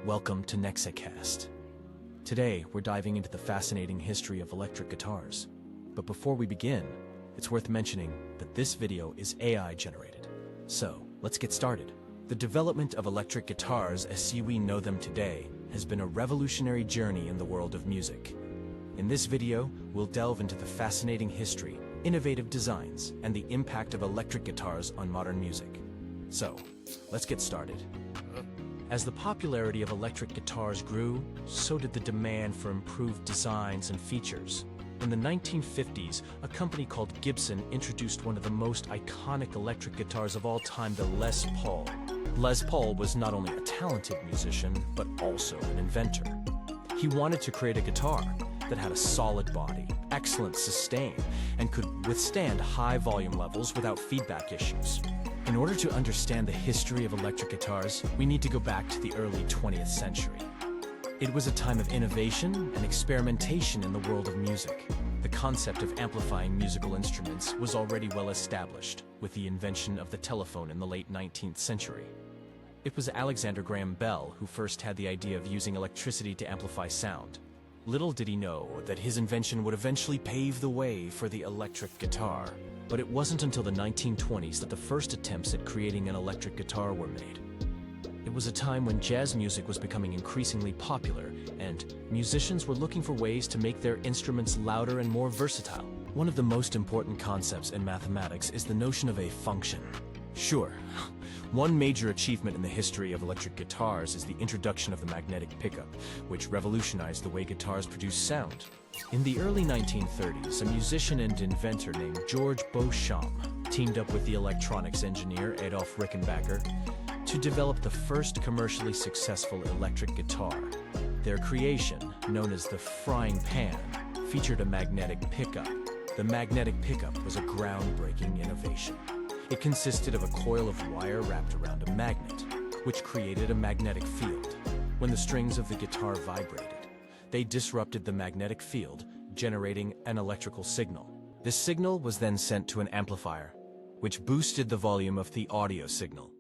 Welcome to NexaCast. Today, we're diving into the fascinating history of electric guitars. But before we begin, it's worth mentioning that this video is AI generated. So, let's get started. The development of electric guitars as we know them today has been a revolutionary journey in the world of music. In this video, we'll delve into the fascinating history, innovative designs, and the impact of electric guitars on modern music. So, let's get started. As the popularity of electric guitars grew, so did the demand for improved designs and features. In the 1950s, a company called Gibson introduced one of the most iconic electric guitars of all time, the Les Paul. Les Paul was not only a talented musician, but also an inventor. He wanted to create a guitar that had a solid body, excellent sustain, and could withstand high volume levels without feedback issues. In order to understand the history of electric guitars, we need to go back to the early 20th century. It was a time of innovation and experimentation in the world of music. The concept of amplifying musical instruments was already well established with the invention of the telephone in the late 19th century. It was Alexander Graham Bell who first had the idea of using electricity to amplify sound. Little did he know that his invention would eventually pave the way for the electric guitar. But it wasn't until the 1920s that the first attempts at creating an electric guitar were made. It was a time when jazz music was becoming increasingly popular, and musicians were looking for ways to make their instruments louder and more versatile. One of the most important concepts in mathematics is the notion of a function. Sure, one major achievement in the history of electric guitars is the introduction of the magnetic pickup, which revolutionized the way guitars produce sound. In the early 1930s, a musician and inventor named George Beauchamp teamed up with the electronics engineer Adolf Rickenbacker to develop the first commercially successful electric guitar. Their creation, known as the frying pan, featured a magnetic pickup. The magnetic pickup was a groundbreaking innovation. It consisted of a coil of wire wrapped around a magnet, which created a magnetic field. When the strings of the guitar vibrated, they disrupted the magnetic field, generating an electrical signal. This signal was then sent to an amplifier, which boosted the volume of the audio signal.